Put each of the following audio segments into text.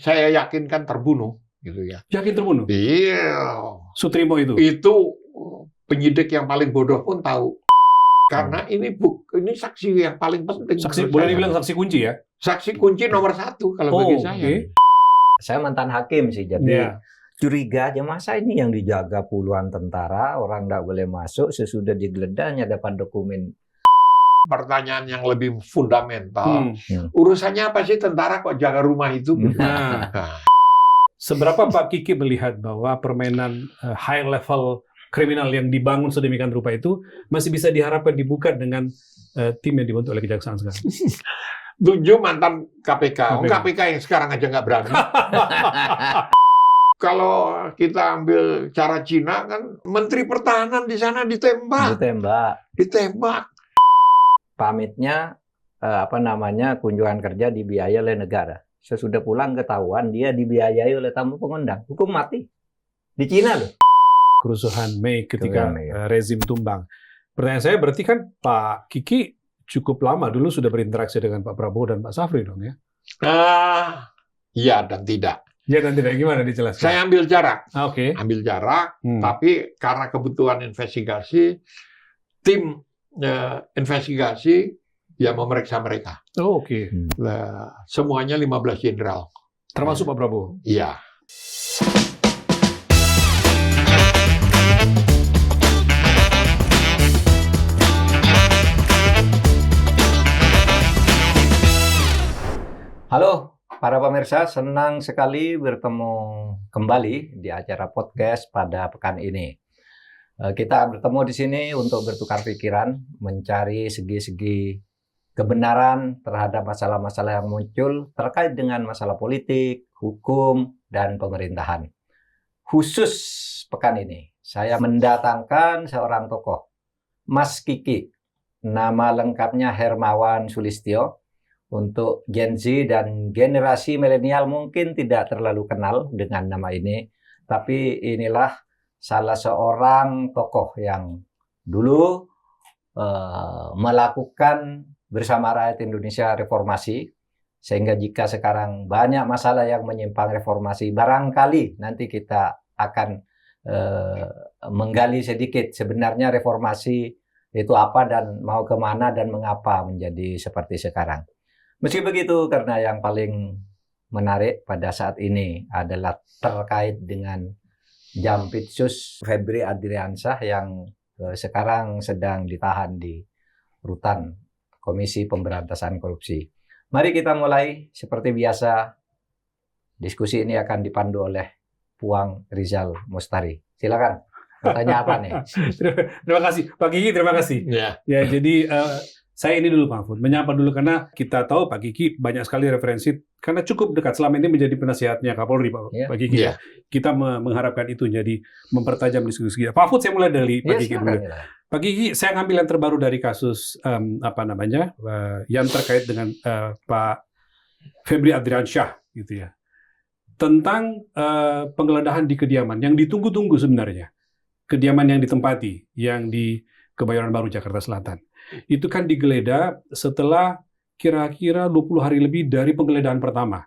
saya yakinkan terbunuh, gitu ya. Yakin terbunuh? Iya. Sutrimo itu? Itu penyidik yang paling bodoh pun tahu. Karena ini saksi yang paling penting. Saksi, boleh dibilang saksi kunci ya? Saksi kunci nomor 1 kalau bagi saya. Okay. Saya mantan hakim sih, jadi curiga aja masa ini yang dijaga puluhan tentara, orang nggak boleh masuk, sesudah digeledah dapat dokumen. Pertanyaan yang lebih fundamental, urusannya apa sih tentara kok jaga rumah itu? Nah, seberapa Pak Kiki melihat bahwa permainan high level kriminal yang dibangun sedemikian rupa itu masih bisa diharapkan dibuka dengan tim yang dibentuk oleh Kejaksaan sekarang? 7 mantan KPK. KPK yang sekarang aja nggak berani. Kalau kita ambil cara Cina kan, Menteri Pertahanan di sana ditembak. Pamitnya kunjungan kerja dibiayai oleh negara. Sesudah pulang ketahuan dia dibiayai oleh tamu pengundang. Hukum mati. Di Cina loh. Kerusuhan Mei ketika rezim tumbang. Pertanyaan saya berarti kan Pak Kiki cukup lama dulu sudah berinteraksi dengan Pak Prabowo dan Pak Safri dong ya? Iya dan tidak. Iya dan tidak, gimana dijelaskan? Saya ambil jarak. Oke. Ambil jarak, tapi karena kebutuhan investigasi, tim investigasi yang memeriksa mereka. Oh, oke. Semuanya 15 jenderal. Termasuk Pak Prabowo? Iya. Halo para pemirsa, senang sekali bertemu kembali di acara podcast pada pekan ini. Kita bertemu di sini untuk bertukar pikiran, mencari segi-segi kebenaran terhadap masalah-masalah yang muncul terkait dengan masalah politik, hukum, dan pemerintahan. Khusus pekan ini, saya mendatangkan seorang tokoh, Mas Kiki. Nama lengkapnya Hermawan Sulistyo. Untuk Gen Z dan generasi milenial mungkin tidak terlalu kenal dengan nama ini, tapi inilah salah seorang tokoh yang dulu melakukan bersama rakyat Indonesia reformasi, sehingga jika sekarang banyak masalah yang menyimpang reformasi, barangkali nanti kita akan menggali sedikit sebenarnya reformasi itu apa dan mau kemana dan mengapa menjadi seperti sekarang. Meski begitu, karena yang paling menarik pada saat ini adalah terkait dengan Jampitsus Febri Adriansyah yang sekarang sedang ditahan di rutan Komisi Pemberantasan Korupsi. Mari kita mulai. Seperti biasa, diskusi ini akan dipandu oleh Puang Rizal Mustari. Silakan. Bertanya apa nih? Terima kasih. Pak Kiki, terima kasih. Ya, jadi saya ini dulu Pak Mahfud, menyapa dulu karena kita tahu Pak Kiki banyak sekali referensi, karena cukup dekat selama ini menjadi penasihatnya Kapolri Pak Kiki. Kita mengharapkan itu jadi mempertajam diskusi kita. Pak Mahfud, saya mulai dari Pak Kiki dulu. Pak Kiki, saya ngambil yang terbaru dari kasus yang terkait dengan Pak Febri Adriansyah gitu ya. Tentang penggeledahan di kediaman yang ditunggu-tunggu sebenarnya. Kediaman yang ditempati, yang di Kebayoran Baru, Jakarta Selatan. Itu kan digeledah setelah kira-kira 20 hari lebih dari penggeledahan pertama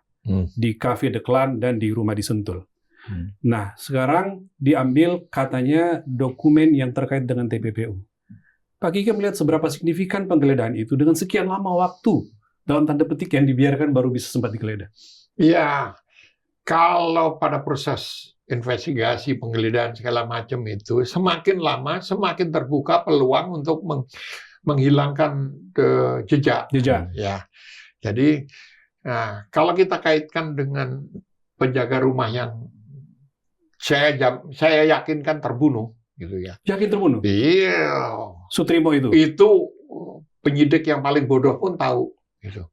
di Cafe The Clan dan di rumah di Sentul. Nah, sekarang diambil katanya dokumen yang terkait dengan TPPU. Pak Kiki melihat seberapa signifikan penggeledahan itu dengan sekian lama waktu dalam tanda petik yang dibiarkan baru bisa sempat digeledah. Iya, kalau pada proses investigasi, penggeledahan segala macam itu, semakin lama semakin terbuka peluang untuk menghilangkan jejak. Ya. Jadi, kalau kita kaitkan dengan penjaga rumah yang saya yakinkan terbunuh, gitu ya. Yakin terbunuh? Iya. Sutrimo itu? Itu penyidik yang paling bodoh pun tahu, gitu.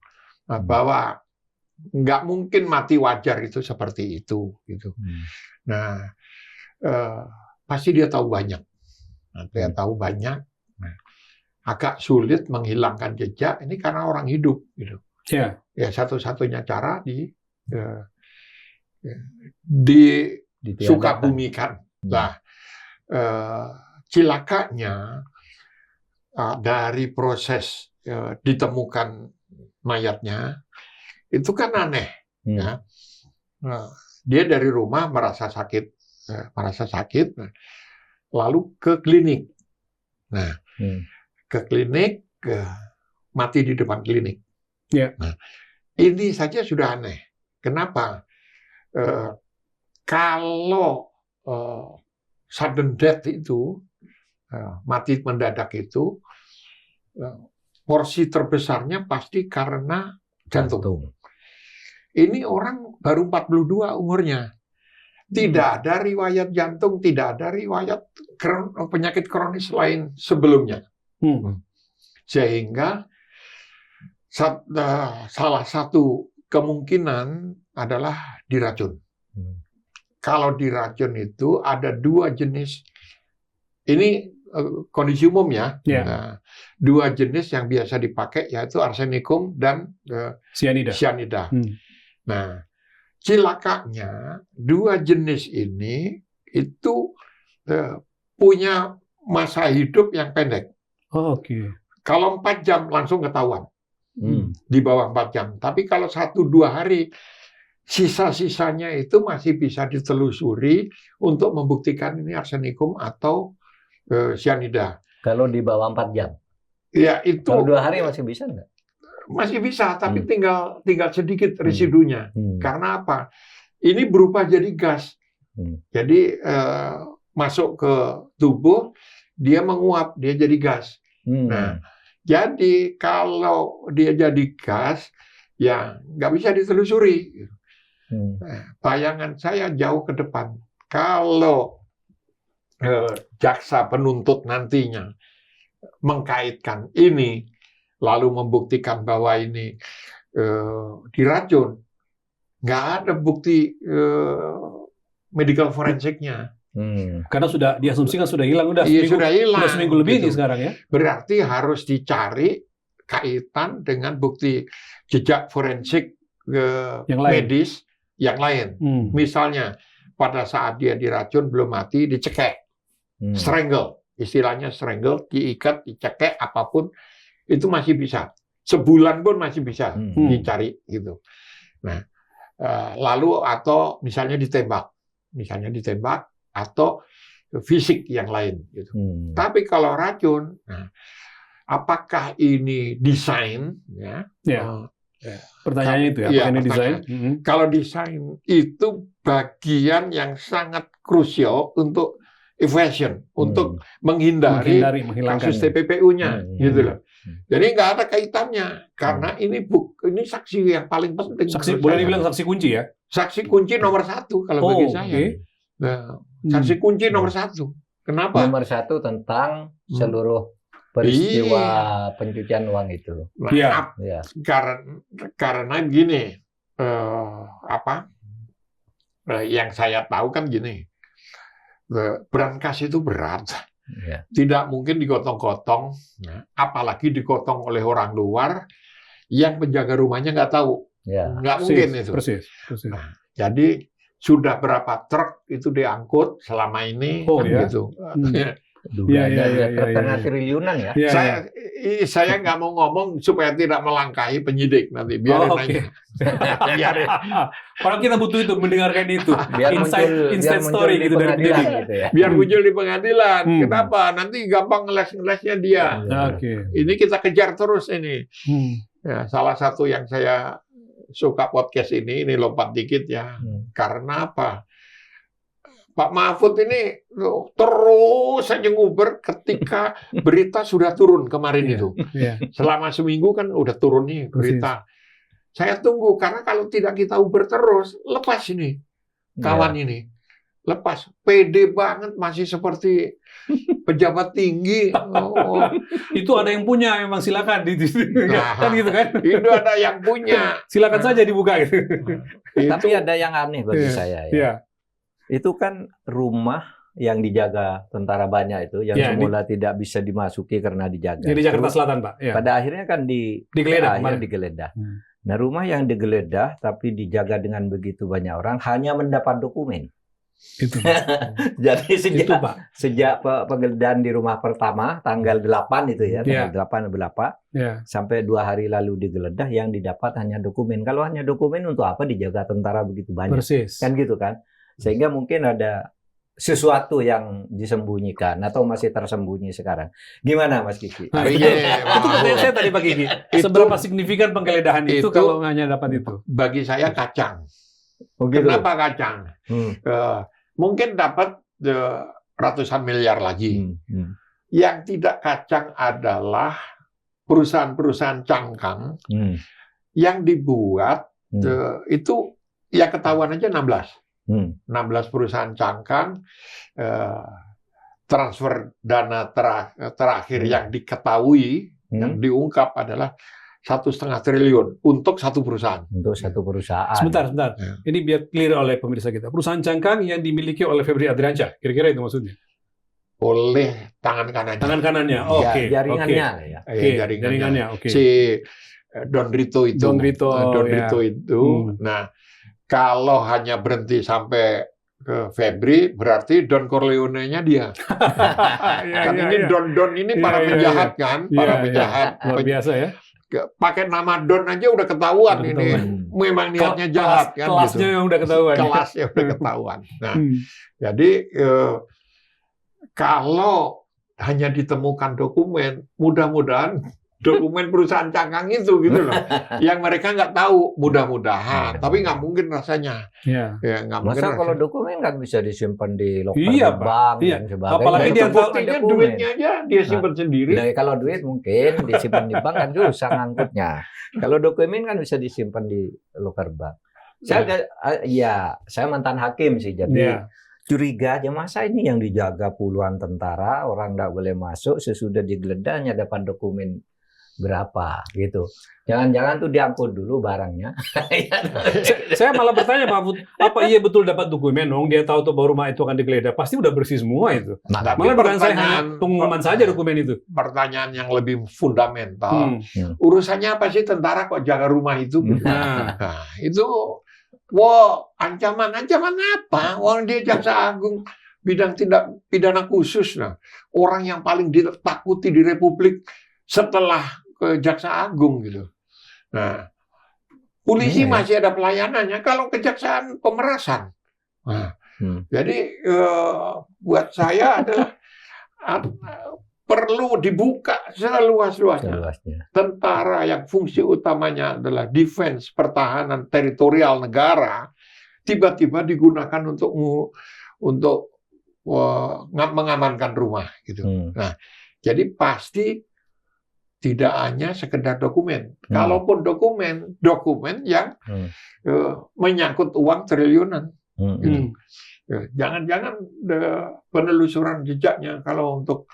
Bahwa nggak mungkin mati wajar itu seperti itu, gitu. Nah, pasti dia tahu banyak. Dia tahu banyak. Nah, agak sulit menghilangkan jejak ini karena orang hidup, gitu. Ya, satu-satunya cara disukabumikan. Nah, cilakanya dari proses ditemukan mayatnya itu kan aneh, ya. dia dari rumah merasa sakit, lalu ke klinik. Nah, ke klinik, mati di depan klinik. Yeah. Nah, ini saja sudah aneh. Kenapa? Kalau sudden death itu, mati mendadak itu, porsi terbesarnya pasti karena jantung. Ini orang baru 42 umurnya. Tidak ada riwayat jantung, tidak ada riwayat penyakit kronis lain sebelumnya. Sehingga salah satu kemungkinan adalah diracun. Kalau diracun itu ada 2 jenis. Ini kondisi umum ya. Nah, 2 jenis yang biasa dipakai yaitu arsenikum dan cyanida. Nah, cilakanya 2 jenis ini itu punya masa hidup yang pendek. Oke. Kalau 4 jam langsung ketahuan. Di bawah 4 jam. Tapi kalau 1-2 hari, sisa-sisanya itu masih bisa ditelusuri untuk membuktikan ini arsenikum atau cyanida. Kalau di bawah 4 jam? Ya, itu. Kalau 2 hari masih bisa nggak? Masih bisa, tapi tinggal sedikit residunya. Karena apa? Ini berubah jadi gas. Jadi masuk ke tubuh, dia menguap, dia jadi gas. Nah, jadi kalau dia jadi gas, ya nggak bisa ditelusuri. Bayangan saya jauh ke depan. Kalau jaksa penuntut nantinya mengkaitkan ini, lalu membuktikan bahwa ini diracun, nggak ada bukti medical forensiknya. Karena sudah diasumsikan sudah hilang, udah seminggu lebih gitu. Ini sekarang ya. Berarti harus dicari kaitan dengan bukti jejak forensik medis yang lain. Misalnya pada saat dia diracun belum mati, dicekek, strangle, istilahnya strangle, diikat, dicekek, apapun itu masih bisa. Sebulan pun masih bisa dicari gitu. Nah, lalu atau misalnya ditembak atau fisik yang lain gitu. Tapi kalau racun, apakah ini desain? Pertanyaannya itu ya, apakah ini desain? Kalau desain itu bagian yang sangat krusial untuk evasion, untuk menghindari kasus TPPU-nya, gitu loh. Jadi nggak ada kaitannya, karena ini saksi yang paling penting. Boleh dibilang saksi kunci ya? Saksi kunci nomor 1 kalau bagi saya. Nah, saksi kunci nomor 1. Kenapa? Nomor 1 tentang seluruh peristiwa pencucian uang itu. Nah, karena gini, yang saya tahu kan gini, berangkas itu berat. Tidak mungkin digotong-gotong, apalagi digotong oleh orang luar yang penjaga rumahnya nggak tahu. Nggak mungkin itu. Persis. Nah, jadi sudah berapa truk itu diangkut selama ini, gitu. Setengah triliunan ya. Saya nggak mau ngomong supaya tidak melangkahi penyidik nanti. Biarin aja. Biarin. Kalau kita butuh itu, mendengarkan itu. Inside story gitu dari penyidik. Gitu ya. Biar muncul di pengadilan. Kenapa? Nanti gampang ngeles-ngelesnya dia. Ini kita kejar terus ini. Ya, salah satu yang saya suka podcast ini lompat dikit ya. Karena apa? Pak Mahfud ini terus saja nguber ketika berita sudah turun kemarin itu. Selama seminggu kan udah turun nih berita. Saya tunggu, karena kalau tidak kita uber terus, lepas ini kawan ini. Lepas. Pede banget, masih seperti pejabat tinggi. Itu ada yang punya, memang silakan. Kan gitu kan? Itu ada yang punya. Silakan saja dibuka gitu. Tapi ada yang aneh bagi saya ya. Itu kan rumah yang dijaga tentara banyak itu, yang semula tidak bisa dimasuki karena dijaga. Di Jakarta Selatan, Pak. Pada akhirnya kan digeledah. Nah, rumah yang digeledah tapi dijaga dengan begitu banyak orang hanya mendapat dokumen. Itu. Jadi Itu, Pak. sejak penggeledahan di rumah pertama tanggal 8 itu ya, tanggal 8 berapa, sampai 2 hari lalu digeledah, yang didapat hanya dokumen. Kalau hanya dokumen untuk apa dijaga tentara begitu banyak? Persis. Kan gitu kan? Sehingga mungkin ada sesuatu yang disembunyikan atau masih tersembunyi sekarang. Gimana Mas Kiki? Nah, itu pertanyaan saya tadi Pak Kiki. Seberapa signifikan penggeledahan itu kalau hanya dapat itu? Bagi saya kacang. Begitu. Kenapa kacang? Mungkin dapat ratusan miliar lagi. Yang tidak kacang adalah perusahaan-perusahaan cangkang yang dibuat itu ya ketahuan aja 16 perusahaan cangkang, transfer dana terakhir yang diketahui, yang diungkap adalah 1,5 triliun untuk satu perusahaan. Untuk satu perusahaan. Sebentar. Ini biar clear oleh pemirsa kita. Perusahaan cangkang yang dimiliki oleh Febri Adriansyah. Kira-kira itu maksudnya? Oleh tangan kanannya. Tangan kanannya. Oke. Jaringannya. Jaringannya. Oke. Si Don Rito itu. Don Rito itu. Nah, kalau hanya berhenti sampai ke Febri, berarti Don Corleone-nya dia. Don ini para penjahat kan, para penjahat. Luar biasa ya. Pakai nama Don aja udah ketahuan ini. Memang niatnya jahat kan. Kelasnya yang udah ketahuan. Kelasnya udah ketahuan. Nah, jadi kalau hanya ditemukan dokumen, mudah-mudahan dokumen perusahaan cangkang itu gitu loh, yang mereka nggak tahu, mudah-mudahan, tapi nggak mungkin rasanya. Ya nggak mungkin. Masa kalau dokumen nggak bisa disimpan di loker bank dan sebagainya. Apalagi dia buktinya duitnya aja dia simpan sendiri. Nah, kalau duit mungkin disimpan di bank kan susah ngangkutnya. Kalau dokumen kan bisa disimpan di loker bank. Saya mantan hakim sih, jadi curiga aja masa ini yang dijaga puluhan tentara, orang nggak boleh masuk, sesudah digeledah dapat dokumen berapa gitu. Jangan-jangan tuh diangkut dulu barangnya. Saya malah bertanya Pak Mahfud, apa iya betul dapat dokumen? Dia tahu tuh bahwa rumah itu akan digeledah. Pasti udah bersih semua itu. Malah bukan saya hanya pengumuman saja dokumen itu. Pertanyaan yang lebih fundamental. Urusannya apa sih tentara kok jaga rumah itu? Nah, itu ancaman apa? Orang dia jaksa agung bidang tindak pidana khusus. Nah, orang yang paling ditakuti di Republik setelah ke Jaksa Agung gitu. Nah, polisi masih ada pelayanannya. Kalau kejaksaan pemerasan. Nah, jadi buat saya adalah perlu dibuka seluas-luasnya. Tentara yang fungsi utamanya adalah defense, pertahanan teritorial negara, tiba-tiba digunakan untuk mengamankan rumah gitu. Nah, jadi pasti tidak hanya sekedar dokumen. Kalaupun dokumen yang menyangkut uang triliunan. Gitu. Jangan-jangan penelusuran jejaknya kalau untuk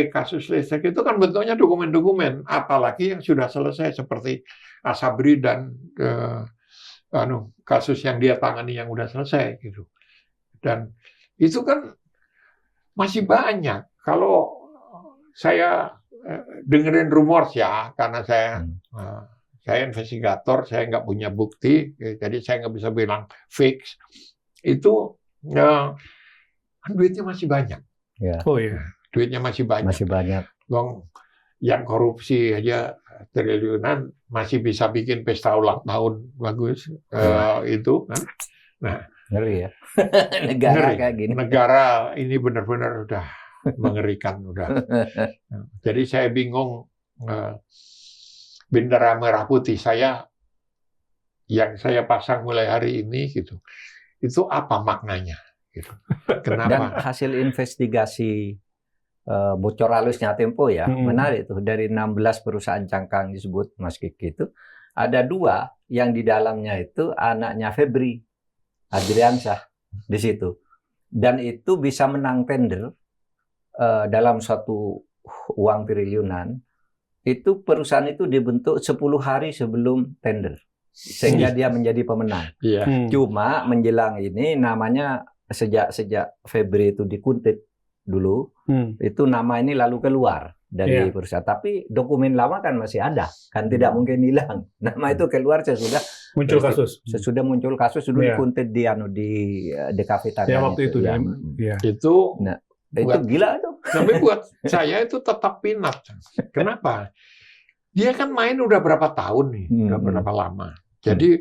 kasus listrik itu kan bentuknya dokumen-dokumen, apalagi yang sudah selesai seperti Asabri dan kasus yang dia tangani yang sudah selesai gitu. Dan itu kan masih banyak. Kalau saya dengerin rumor ya, karena saya investigator, saya nggak punya bukti, jadi saya nggak bisa bilang fix. Itu duitnya masih banyak. Duitnya masih banyak. Masih banyak. Yang korupsi aja triliunan masih bisa bikin pesta ulang tahun bagus itu kan. Nah, ngeri ya. Negara kayak gini. Negara ini benar-benar udah mengerikan udah. Jadi saya bingung, bendera merah putih saya yang saya pasang mulai hari ini gitu, itu apa maknanya gitu. Kenapa? Dan hasil investigasi bocor halusnya Tempo ya, menarik tuh, dari 16 perusahaan cangkang disebut Mas Kiki itu ada 2 yang di dalamnya itu anaknya Febri Adriansyah di situ, dan itu bisa menang tender dalam satu uang triliunan. Itu perusahaan itu dibentuk 10 hari sebelum tender, sehingga dia menjadi pemenang. Cuma menjelang ini namanya sejak Febri itu dikuntit dulu, itu nama ini lalu keluar dari perusahaan. Tapi dokumen lama kan masih ada, kan tidak mungkin hilang. Nama itu keluar sesudah Muncul kasus. Sesudah muncul kasus sudah dikuntit di DKV Tangerang. Ya waktu itu ya. Itu gila tuh. Tapi buat saya itu tetap peanut. Kenapa? Dia kan main udah berapa tahun nih, udah berapa lama. Jadi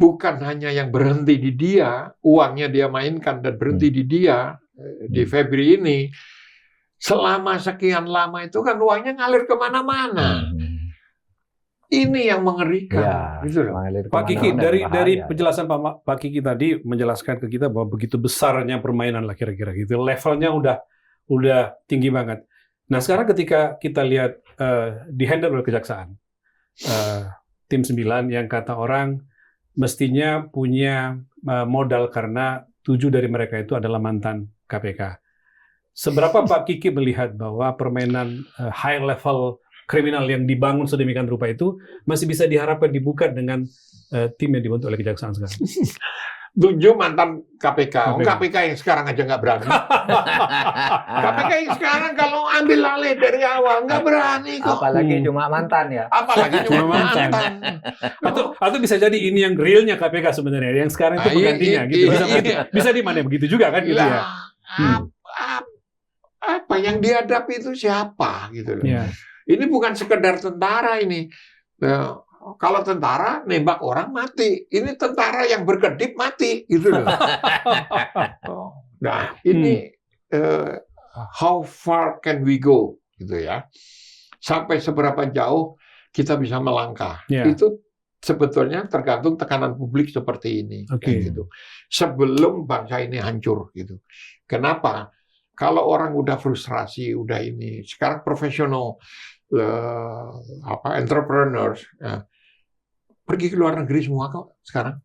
bukan hanya yang berhenti di dia, uangnya dia mainkan dan berhenti di dia di Febri ini. Selama sekian lama itu kan uangnya ngalir kemana-mana. Ini yang mengerikan. Ya, gitu loh. Pak Kiki, dari penjelasan Pak Kiki tadi menjelaskan ke kita bahwa begitu besarnya permainan lah kira-kira gitu. Levelnya udah tinggi banget. Nah sekarang ketika kita lihat dihandle oleh kejaksaan, tim 9 yang kata orang mestinya punya modal karena 7 dari mereka itu adalah mantan KPK. Seberapa Pak Kiki melihat bahwa permainan high level kriminal yang dibangun sedemikian rupa itu masih bisa diharapkan dibuka dengan tim yang dibentuk oleh kejaksaan sekarang? 7 mantan KPK. KPK yang sekarang aja nggak berani. KPK yang sekarang kalau ambil alih dari awal nggak berani kok. Apalagi cuma mantan ya. Apalagi cuma mantan. Atau bisa jadi ini yang realnya KPK sebenarnya, yang sekarang itu penggantinya gitu. Bisa di mana begitu juga kan gitu ya. Apa yang dihadapi itu siapa gitu loh. Ya. Ini bukan sekedar tentara ini. Kalau tentara nembak orang mati, ini tentara yang berkedip mati gitu loh. Nah, ini how far can we go gitu ya. Sampai seberapa jauh kita bisa melangkah. Itu sebetulnya tergantung tekanan publik seperti ini gitu. Sebelum bangsa ini hancur gitu. Kenapa? Kalau orang udah frustrasi, udah ini, sekarang profesional entrepreneurs pergi ke luar negeri semua kok sekarang.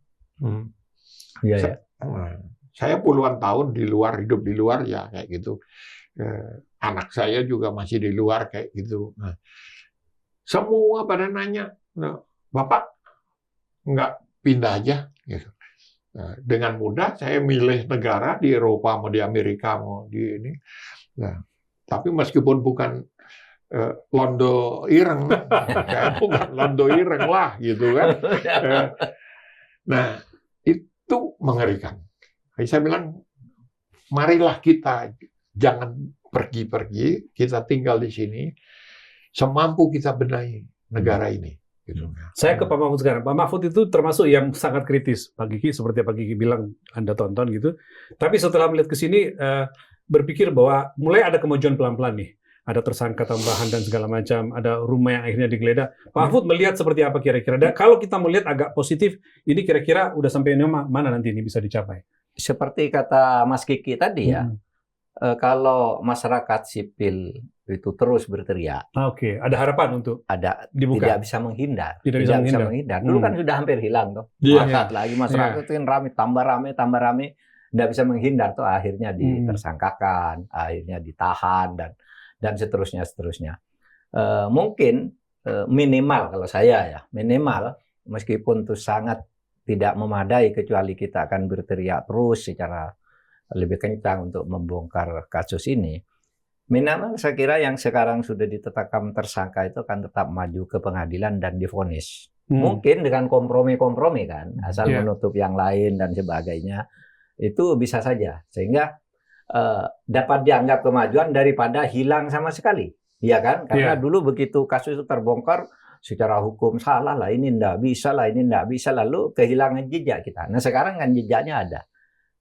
Saya puluhan tahun di luar, hidup di luar ya kayak gitu. Anak saya juga masih di luar kayak gitu. Semua pada nanya, Bapak nggak pindah aja? Gitu. Dengan mudah saya milih negara di Eropa, mau di Amerika, mau di ini. Tapi meskipun bukan Londo Ireng, saya bukan Londo Ireng lah, gitu kan. Nah, itu mengerikan. Saya bilang, marilah kita jangan pergi-pergi, kita tinggal di sini, semampu kita benahi negara ini. Gitu. Saya ke Pak Mahfud sekarang. Pak Mahfud itu termasuk yang sangat kritis, Pak Kiki, seperti Pak Kiki bilang, Anda tonton gitu. Tapi setelah melihat ke sini, berpikir bahwa mulai ada kemajuan pelan-pelan nih. Ada tersangka tambahan dan segala macam, ada rumah yang akhirnya digeledah. Pak Mahfud melihat seperti apa kira-kira? Dan kalau kita melihat agak positif, ini kira-kira udah sampai mana nanti ini bisa dicapai? Seperti kata Mas Kiki tadi ya, kalau masyarakat sipil itu terus berteriak, ada harapan untuk dibuka. Tidak bisa menghindar. Tidak bisa menghindar. Dulu kan sudah hampir hilang tuh. Lagi masyarakat itu rame, tambah rame, tidak bisa menghindar tuh akhirnya ditersangkakan, akhirnya ditahan dan seterusnya. Mungkin minimal kalau saya ya, minimal meskipun itu sangat tidak memadai kecuali kita akan berteriak terus secara lebih kencang untuk membongkar kasus ini. Minimal saya kira yang sekarang sudah ditetapkan tersangka itu akan tetap maju ke pengadilan dan divonis. Mungkin dengan kompromi-kompromi kan, asal menutup yang lain dan sebagainya, itu bisa saja. Sehingga dapat dianggap kemajuan daripada hilang sama sekali. Iya kan? Karena dulu begitu kasus itu terbongkar, secara hukum salah lah, ini nggak bisa lah, ini nggak bisa, lalu kehilangan jejak kita. Nah sekarang kan jejaknya ada.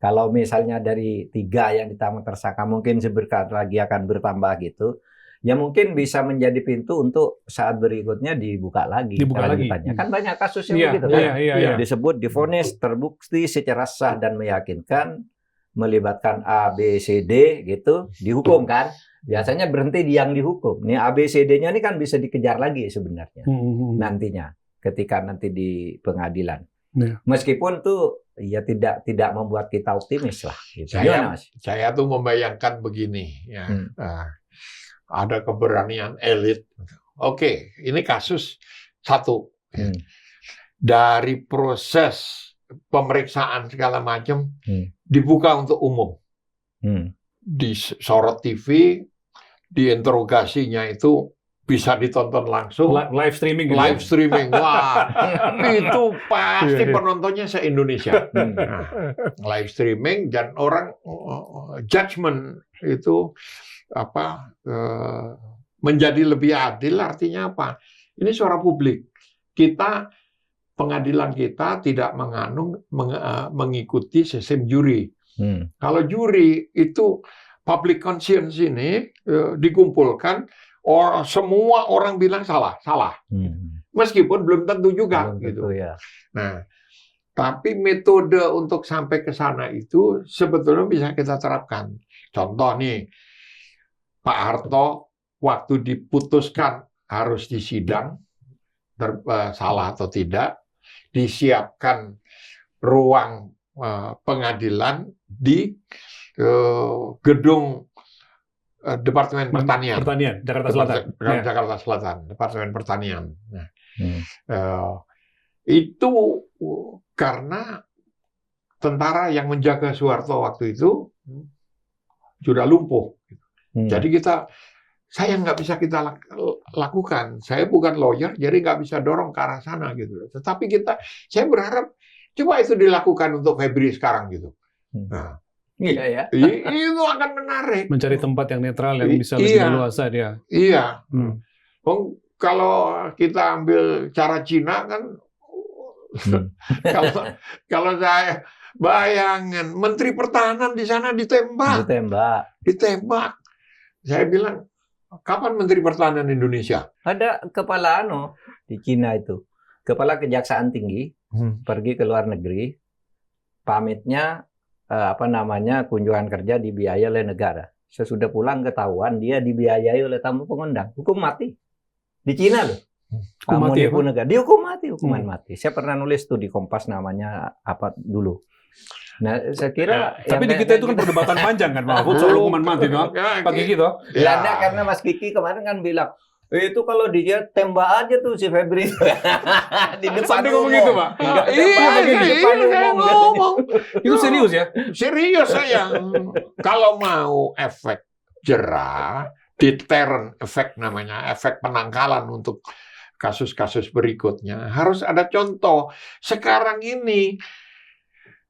Kalau misalnya dari 3 yang ditangkap tersangka mungkin sebentar lagi akan bertambah gitu, ya mungkin bisa menjadi pintu untuk saat berikutnya dibuka lagi. Kan banyak kasus yang begitu kan, disebut divonis, terbukti secara sah dan meyakinkan, melibatkan A, B, C, D gitu, dihukum kan. Biasanya berhenti di yang dihukum. Nih A, B, C, D-nya ini kan bisa dikejar lagi sebenarnya nantinya ketika nanti di pengadilan. Meskipun tuh ya tidak membuat kita optimis lah. Gitu. Saya tuh membayangkan begini ya. Ada keberanian elit. Oke, ini kasus satu. Dari proses pemeriksaan segala macam dibuka untuk umum. Disorot TV, diinterogasinya itu bisa ditonton langsung. Live streaming. Live streaming, wah, itu pasti penontonnya se-Indonesia. Nah, live streaming dan orang judgment itu menjadi lebih adil. Artinya apa? Ini suara publik. Pengadilan kita tidak mengikuti sistem juri. Kalau juri itu public conscience ini dikumpulkan, semua orang bilang salah. Meskipun belum tentu juga gitu. Ya. Nah, tapi metode untuk sampai ke sana itu sebetulnya bisa kita terapkan. Contoh nih, Pak Harto waktu diputuskan harus disidang, salah atau tidak, disiapkan ruang pengadilan di gedung Departemen Pertanian, Jakarta Selatan. Jakarta Selatan, Departemen Pertanian. Nah, itu karena tentara yang menjaga Soeharto waktu itu sudah lumpuh. Jadi saya nggak bisa kita lakukan. Saya bukan lawyer, jadi nggak bisa dorong ke arah sana gitu. Tetapi saya berharap coba itu dilakukan untuk Febri sekarang gitu. Nah, iya ya. Itu akan menarik. Mencari tempat yang netral yang bisa lebih leluasa dia. Iya. Kalau kita ambil cara Cina kan, kalau saya bayangin Menteri Pertahanan di sana ditembak. Saya bilang, kapan Menteri Pertahanan Indonesia? Ada kepala di Cina itu, kepala Kejaksaan Tinggi, pergi ke luar negeri, pamitnya kunjungan kerja dibiayai oleh negara. Sesudah pulang ketahuan dia dibiayai oleh tamu pengundang, hukum mati di Cina loh. Tamu negara, dihukum mati, hukuman mati. Saya pernah nulis tuh di Kompas, namanya apa dulu. Nah, saya kira tapi di kita itu kan perdebatan panjang kan, Mahfud, soal hukuman mati, no? Pak Kiki toh. Ya, karena Mas Kiki kemarin kan bilang, itu kalau dia tembak aja tuh si Febri di depan ngomong gitu, Pak. Iya, ngomong. Itu serius ya? Serius saya. Kalau mau efek jerah, deterrent efek namanya, efek penangkalan untuk kasus-kasus berikutnya, harus ada contoh. Sekarang ini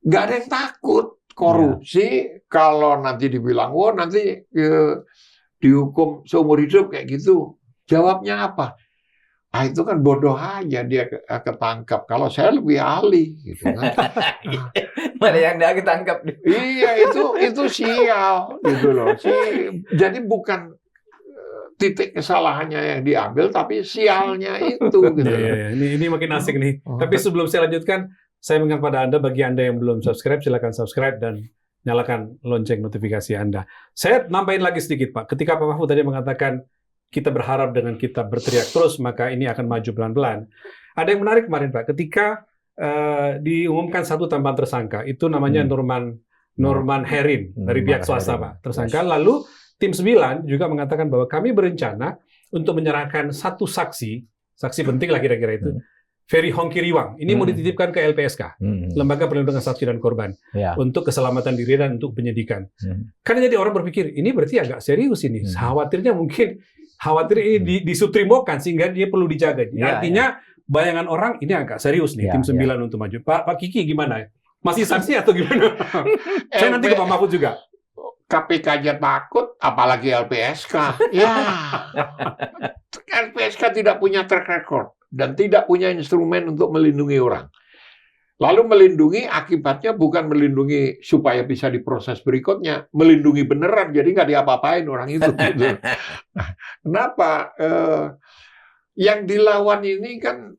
nggak ada yang takut korupsi. Kalau nanti dibilang, nanti dihukum seumur hidup kayak gitu. Jawabnya apa? Itu kan bodoh aja dia ketangkap. Kalau saya lebih ahli, gitu kan. Mana yang dia ketangkap? Iya, itu sial, gitu loh. Jadi bukan titik kesalahannya yang diambil, tapi sialnya itu. Gitu. Ini makin asik nih. Tapi sebelum saya lanjutkan, saya mengingat pada Anda, bagi Anda yang belum subscribe, silakan subscribe dan nyalakan lonceng notifikasi Anda. Saya nambahin lagi sedikit, Pak. Ketika Pak Mahfud tadi mengatakan, kita berharap dengan kita berteriak terus, maka ini akan maju pelan-pelan. Ada yang menarik kemarin, Pak. Ketika diumumkan satu tambahan tersangka, itu namanya Norman Herin, dari pihak swasta, Pak. Tersangka. Lalu, Tim 9 juga mengatakan bahwa kami berencana untuk menyerahkan satu saksi penting lah kira-kira itu, Ferry Hongkiriwang. Ini mau dititipkan ke LPSK, Lembaga Perlindungan Saksi dan Korban, untuk keselamatan diri dan untuk penyidikan. Karena jadi orang berpikir, ini berarti agak serius ini. Khawatir ini disutrimokan sehingga dia perlu dijaga. Artinya bayangan orang ini agak serius nih, Tim 9 untuk maju. Pak Kiki gimana? Masih saksi atau gimana? Saya nanti ke Pak Mahfud juga. KPK aja takut, apalagi LPSK. Ya, LPSK tidak punya track record dan tidak punya instrumen untuk melindungi orang. Lalu melindungi akibatnya bukan melindungi supaya bisa diproses berikutnya, melindungi beneran, jadi nggak diapa-apain orang itu. Gitu. Nah, kenapa? Yang dilawan ini kan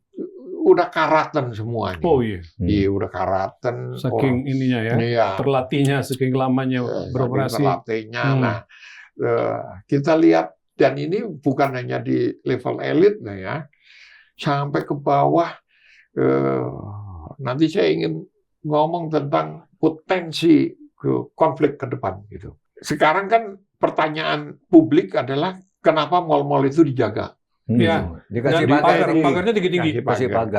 udah karatan semua. Oh iya. Iya, udah karatan. Saking ininya ya, terlatihnya, saking lamanya beroperasi. Terlatihnya. Nah, kita lihat, dan ini bukan hanya di level elit, ya, sampai ke bawah. Nanti saya ingin ngomong tentang potensi konflik ke depan. Gitu. Sekarang kan pertanyaan publik adalah kenapa mal-mal itu dijaga? Ya, dikasih pagarnya tinggi-tinggi.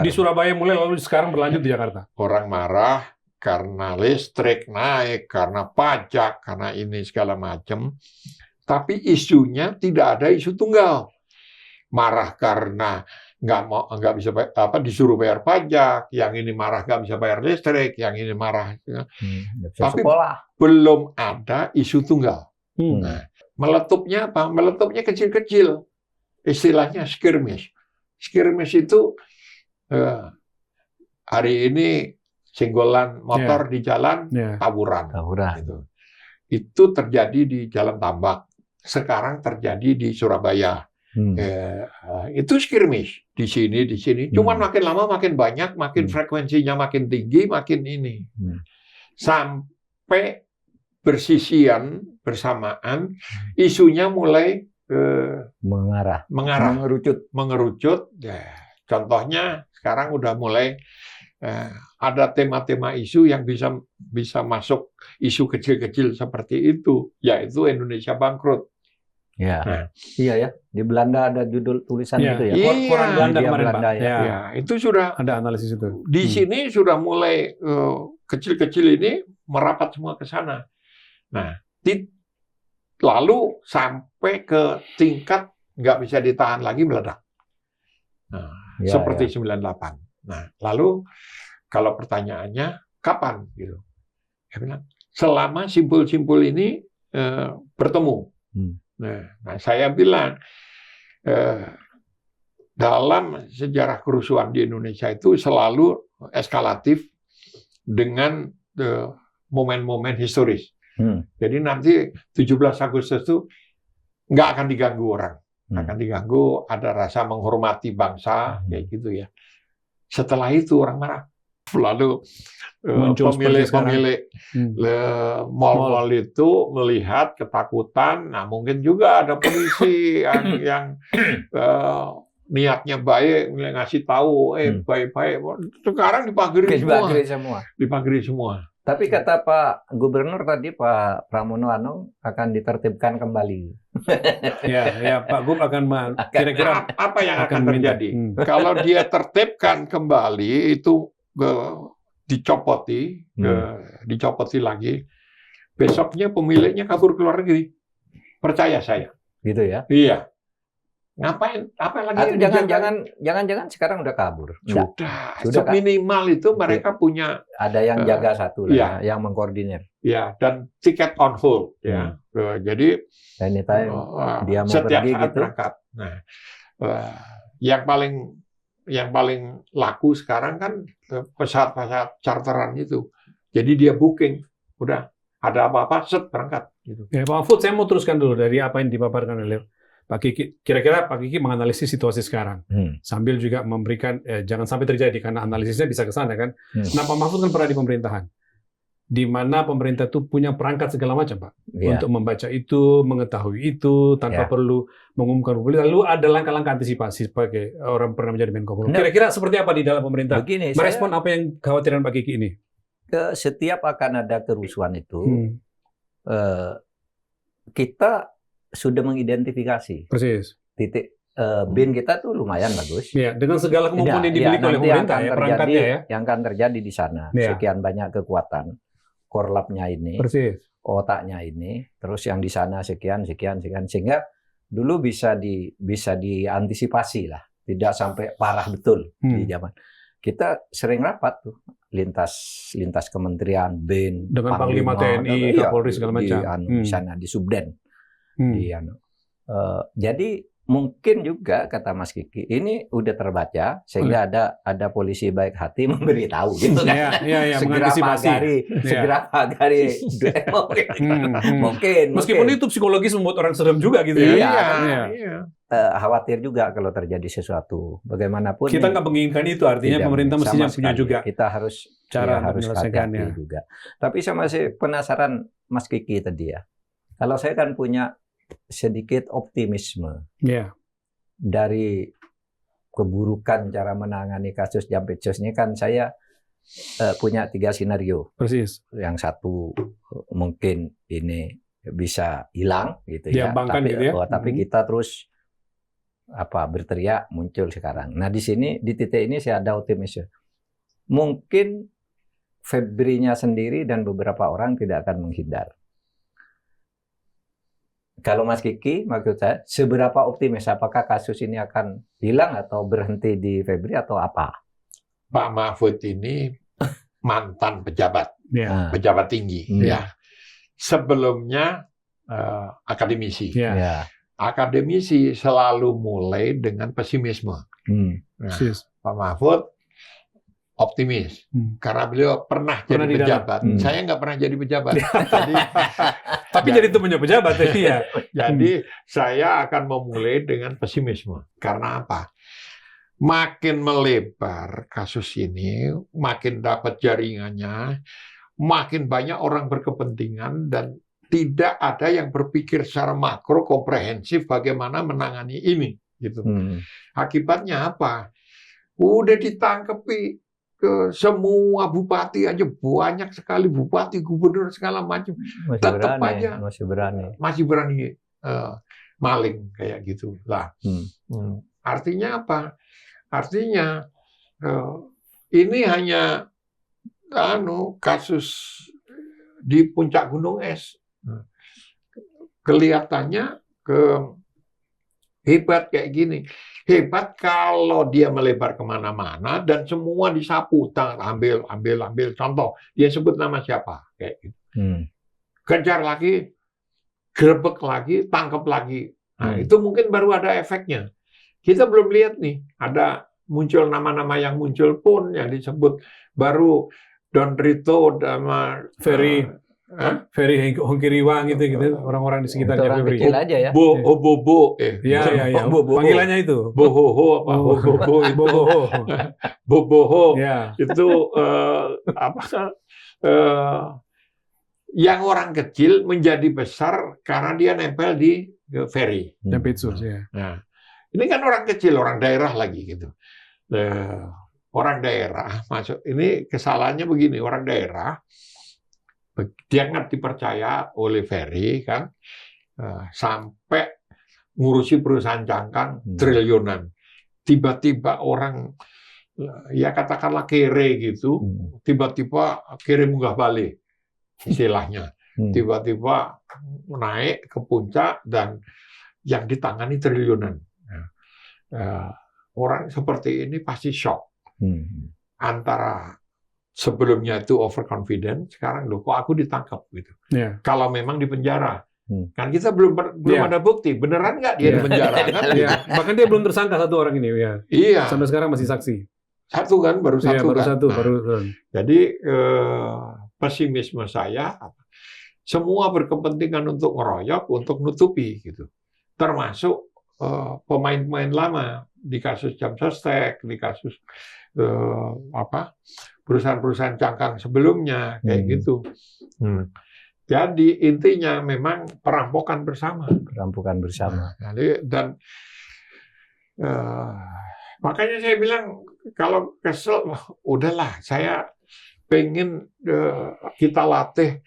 Di Surabaya mulai, lalu sekarang berlanjut di Jakarta. Orang marah karena listrik naik, karena pajak, karena ini segala macam. Tapi isunya tidak ada isu tunggal. marah karena nggak bisa disuruh bayar pajak, yang ini marah nggak bisa bayar listrik, yang ini marah. Tapi sekolah. Belum ada isu tunggal. Nah, meletupnya apa? Meletupnya kecil-kecil. Istilahnya skirmish. Skirmish itu hari ini senggolan motor di jalan, tawuran. Gitu. Itu terjadi di Jalan Tambak. Sekarang terjadi di Surabaya. Itu skirmish di sini. Cuman makin lama makin banyak, makin frekuensinya makin tinggi, makin ini. Sampai bersisian bersamaan, isunya mulai mengerucut. Ya, contohnya sekarang udah mulai ada tema-tema isu yang bisa masuk isu kecil-kecil seperti itu, yaitu Indonesia bangkrut. Ya, iya ya. Di Belanda ada judul tulisan gitu ya. Koran Belanda kemarin, Pak. Ya, itu sudah ada analisis itu. Di sini sudah mulai kecil-kecil ini merapat semua ke sana. Nah, lalu sampai ke tingkat nggak bisa ditahan lagi, meledak. Nah, seperti 98. Nah, lalu kalau pertanyaannya kapan gitu? Saya bilang selama simpul-simpul ini bertemu. Nah, saya bilang dalam sejarah kerusuhan di Indonesia itu selalu eskalatif dengan momen-momen historis. Jadi nanti 17 Agustus itu nggak akan diganggu orang, akan diganggu, ada rasa menghormati bangsa, kayak gitu ya. Setelah itu orang marah, lalu pemilik mal-mal itu melihat ketakutan. Nah, mungkin juga ada polisi yang niatnya baik, ngasih tahu, baik-baik. Sekarang dipagari semua. Tapi kata Pak Gubernur tadi, Pak Pramono Anung akan ditertibkan kembali. Ya, Pak Gub akan kira-kira apa yang akan terjadi? Kalau dia tertibkan kembali, itu dicopoti lagi, besoknya pemiliknya kabur ke luar negeri. Percaya saya. Gitu ya? Iya. Ngapain? Apa lagi? Atau jangan-jangan sekarang udah kabur. Sudah minimal itu mereka punya ada yang jaga satu lah, yang mengkoordinir. Ya, dan tiket on hold ya. Jadi anytime dia mau setiap pergi saat gitu. berangkat. Nah, yang paling laku sekarang kan pesawat-pesawat charteran itu. Jadi dia booking, udah ada apa-apa set berangkat gitu. Ya, Pak Mahfud, saya mau teruskan dulu dari apa yang dipaparkan oleh Pak Kiki. Kira-kira Pak Kiki menganalisis situasi sekarang, sambil juga memberikan jangan sampai terjadi, karena analisisnya bisa ke sana kan. Nah, Pak Mahfud kan pernah di pemerintahan, di mana pemerintah itu punya perangkat segala macam, Pak, untuk membaca itu, mengetahui itu tanpa perlu mengumumkan publik. Lalu ada langkah-langkah antisipasi sebagai orang pernah menjadi Menko Polhukam. Kira-kira seperti apa di dalam pemerintah? Begini, merespon apa yang kekhawatiran Pak Kiki ini? Setiap akan ada kerusuhan itu, kita sudah mengidentifikasi. Persis. Titik bin kita tuh lumayan bagus. Ya, dengan segala kemampuan yang dimiliki oleh pemerintah, perangkatnya ya. Yang akan terjadi di sana, sekian banyak kekuatan, korlapnya ini, otaknya ini, terus yang di sana sekian, sehingga dulu bisa diantisipasi lah, tidak sampai parah betul di zaman. Kita sering rapat tuh, lintas kementerian, bin, dengan Panglima TNI, Kapolri segala macam. Di sana, di Subden. Jadi mungkin juga kata Mas Kiki ini udah terbaca sehingga ada polisi baik hati memberitahu gitu kan. Segera pagari mungkin meskipun itu psikologis membuat orang serem juga gitu ya. Khawatir juga kalau terjadi sesuatu bagaimanapun kita nggak menginginkan itu, artinya pemerintah mestinya punya juga kita harus menyelesaikannya juga. Tapi saya masih penasaran Mas Kiki tadi ya, kalau saya kan punya sedikit optimisme dari keburukan cara menangani kasus Jampitsus ini, kan saya punya 3 skenario. Persis. Yang satu mungkin ini bisa hilang gitu ya, tapi kita terus berteriak muncul sekarang. Nah di titik ini saya ada optimisme. Mungkin Febrinya sendiri dan beberapa orang tidak akan menghindar. Kalau Mas Kiki, maksud saya, seberapa optimis? Apakah kasus ini akan hilang atau berhenti di Febri atau apa? Pak Mahfud ini mantan pejabat, Ya. pejabat tinggi, ya. Sebelumnya akademisi. Ya. Akademisi selalu mulai dengan pesimisme. Nah, Pak Mahfud optimis karena beliau pernah jadi di pejabat. Saya nggak pernah jadi pejabat. Tapi jadi temannya pejabat ya. Jadi saya akan memulai dengan pesimisme. Karena apa? Makin melebar kasus ini, makin dapat jaringannya, makin banyak orang berkepentingan dan tidak ada yang berpikir secara makro komprehensif bagaimana menangani ini. Gitu. Akibatnya apa? Udah ditangkepi ke semua bupati aja, banyak sekali bupati, gubernur segala macam. Tetap aja masih berani maling kayak gitu lah. Artinya apa? Artinya ini hanya kasus di puncak gunung es. Kelihatannya hebat kayak gini. Hebat kalau dia melebar kemana-mana dan semua disapu, ambil contoh. Dia sebut nama siapa, kayak gitu. Kejar lagi, grebek lagi, tangkap lagi. Nah, itu mungkin baru ada efeknya. Kita belum lihat nih, ada muncul nama-nama yang muncul pun yang disebut baru Don Rito sama Ferry Hongkiriwang gitu orang-orang di sekitarnya Febri. Kecil aja ya. Bobo. Ya. Panggilannya itu. Bohoho apa Boboho itu. Boboho. Ya. Itu yang orang kecil menjadi besar karena dia nempel di Ferry. Jampitsus ya. Nah, ini kan orang kecil, orang daerah lagi gitu. Orang daerah masuk ini kesalahannya begini, orang daerah dia nggak dipercaya oleh Ferry kan sampai ngurusi perusahaan cangkang triliunan. Tiba-tiba orang ya katakanlah kere gitu, tiba-tiba kere munggah balik istilahnya. Tiba-tiba naik ke puncak dan yang ditangani triliunan. Orang seperti ini pasti shock. Antara sebelumnya itu overconfident, sekarang loh kok aku ditangkap gitu. Yeah. Kalau memang di penjara, kan kita belum ada bukti, beneran nggak dia di penjara kan? Bahkan dia belum tersangka satu orang ini ya. Iya. Sampai sekarang masih saksi. Satu kan, baru satu kan. Baru. Jadi pesimisme saya, semua berkepentingan untuk ngeroyok, untuk nutupi gitu. Termasuk pemain-pemain lama di kasus Jam Sostek, di kasus perusahaan-perusahaan cangkang sebelumnya kayak gitu. Jadi intinya memang perampokan bersama. Dan makanya saya bilang kalau kesel, udahlah. Saya pengen kita latih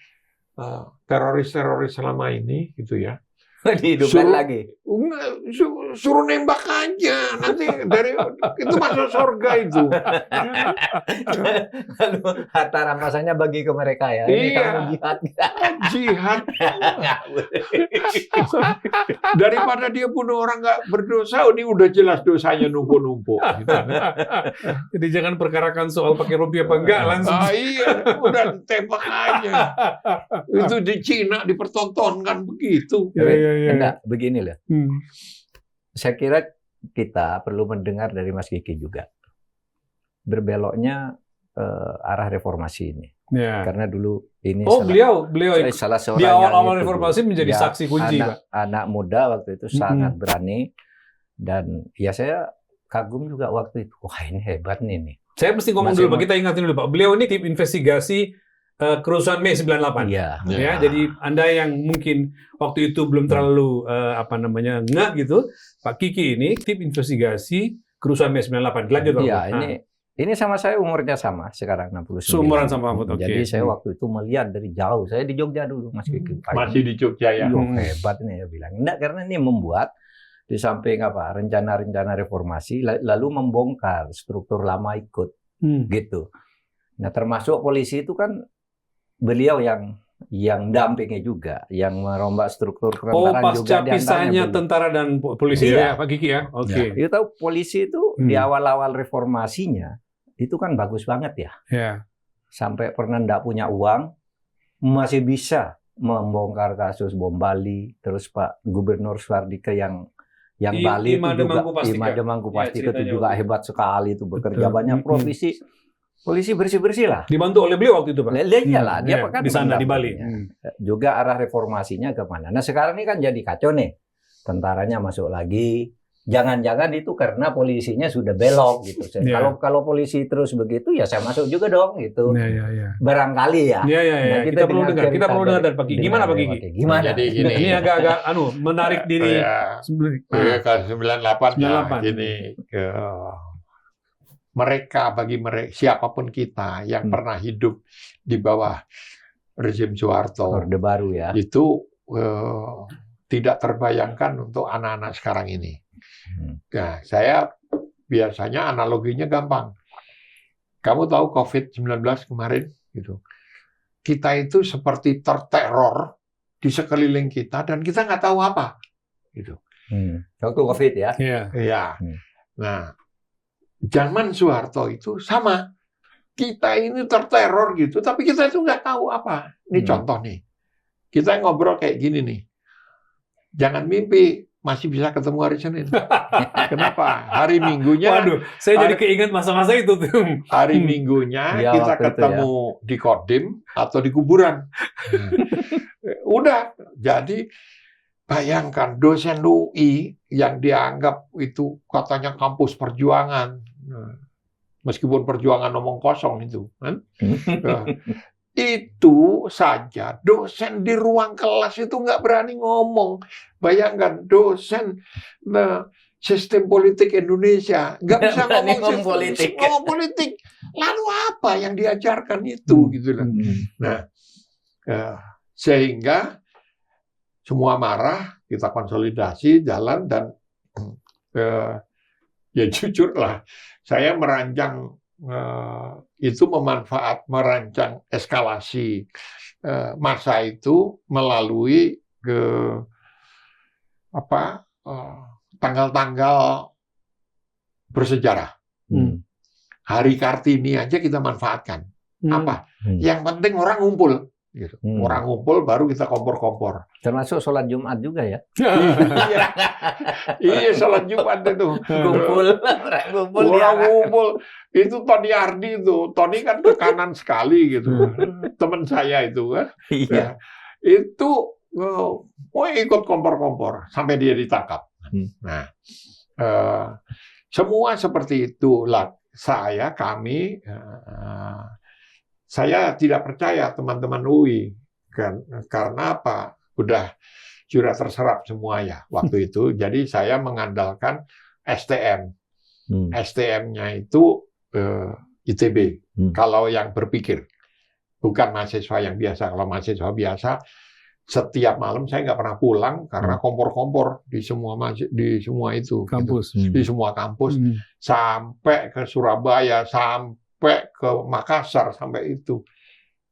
teroris-teroris selama ini gitu ya. Dihidupkan lagi. Suruh nembak aja nanti dari itu masuk surga itu. Lalu harta rampasannya bagi ke mereka ya. Ini kamu jihad. Daripada dia bunuh orang nggak berdosa, ini udah jelas dosanya numpuk-numpuk. Gitu. Jadi jangan perkarakan soal pakai rupiah apa enggak langsung. Iya, udah tembak aja. Itu di Cina dipertontonkan begitu. Enggak, begini loh. Saya kira kita perlu mendengar dari Mas Kiki juga. Berbeloknya arah reformasi ini. Ya. Karena dulu ini beliau salah seorang di awal-awal reformasi menjadi saksi kunci, Pak. Anak muda waktu itu sangat berani dan ya saya kagum juga waktu itu. Wah, ini hebat nih. Saya mesti ngomong dulu, Pak. Kita ingatin dulu, Pak. Beliau ini tim investigasi kerusuhan Mei 98. Ya, jadi Anda yang mungkin waktu itu belum terlalu ngeh gitu, Pak Kiki ini tim investigasi kerusuhan Mei 98. Lanjut, Pak. Iya, ini sama saya umurnya sama, sekarang 69. Seumuran sama Mahfud, oke. Jadi saya waktu itu melihat dari jauh. Saya di Jogja dulu, Mas Kiki. Masih di Jogja ya. Hebat nih, ya bilang. Enggak, karena ini membuat di samping rencana-rencana reformasi, lalu membongkar struktur lama ikut, gitu. Nah, termasuk polisi itu kan beliau yang yang dampingnya juga, yang merombak struktur Oh, tentara pasca juga pisahnya tentara dan polisi Iya. ya, Pak Kiki ya? Oke. Itu tahu polisi itu di awal-awal reformasinya itu kan bagus banget ya. Ya. Sampai pernah ndak punya uang, masih bisa membongkar kasus bom Bali, terus Pak Gubernur Suardike yang Bali itu juga Imade Mangkupastika itu juga hebat sekali, itu bekerja banyak profesi. Polisi bersih-bersih lah. Dibantu oleh beliau waktu itu, Pak? Iyalah, dia kan di sana, di Bali. Juga arah reformasinya kemana. Nah sekarang ini kan jadi kacau nih. Tentaranya masuk lagi. Jangan-jangan itu karena polisinya sudah belok gitu. Kalau polisi terus begitu ya saya masuk juga dong gitu. Barangkali ya. Nah, kita perlu dengar dari Pak Kiki. Gimana Pak Kiki? Gimana? Jadi gini. Ini agak menarik diri. Ke 98 ya gini. Bagi mereka siapapun kita yang pernah hidup di bawah rezim Soeharto, Orde Baru ya, itu tidak terbayangkan untuk anak-anak sekarang ini. Nah, saya biasanya analoginya gampang. Kamu tahu COVID-19 kemarin, gitu. Kita itu seperti terteror di sekeliling kita dan kita nggak tahu apa, gitu. Waktu COVID ya? Iya. Nah. Zaman Soeharto itu sama. Kita ini terteror gitu, tapi kita itu nggak tahu apa. Ini contoh nih. Kita ngobrol kayak gini nih. Jangan mimpi masih bisa ketemu hari Senin. Kenapa? Hari Minggunya. Waduh, saya jadi keinget masa-masa itu tuh. Hari Minggunya kita ketemu di Kodim atau di kuburan. Udah. Jadi bayangkan dosen UI yang dianggap itu katanya kampus perjuangan, meskipun perjuangan omong kosong itu, kan? Itu saja dosen di ruang kelas itu nggak berani ngomong. Bayangkan dosen sistem politik Indonesia nggak bisa ngomong politik. Lalu apa yang diajarkan itu, gitu loh. Nah, sehingga semua marah, kita konsolidasi, jalan, dan ya jujur lah, saya merancang merancang eskalasi massa itu melalui tanggal-tanggal bersejarah. Hari Kartini aja kita manfaatkan. Apa? Yang penting orang ngumpul. Gitu. Orang ngumpul baru kita kompor-kompor. Termasuk sholat Jumat juga ya? Iya, sholat Jumat itu. Orang ngumpul. Itu Tony Hardy itu. Tony kan tekanan sekali gitu. Teman saya itu kan. Iya. Itu ikut kompor-kompor sampai dia ditangkap. Nah, semua seperti itu lah. Saya tidak percaya teman-teman UI, karena apa? Udah sudah terserap semua ya waktu itu. Jadi saya mengandalkan STM. STM-nya itu ITB. Kalau yang berpikir, bukan mahasiswa yang biasa. Kalau mahasiswa biasa, setiap malam saya nggak pernah pulang karena kompor-kompor di semua itu kampus, gitu. Di semua kampus, sampai ke Surabaya, sampai ke Makassar, sampai itu.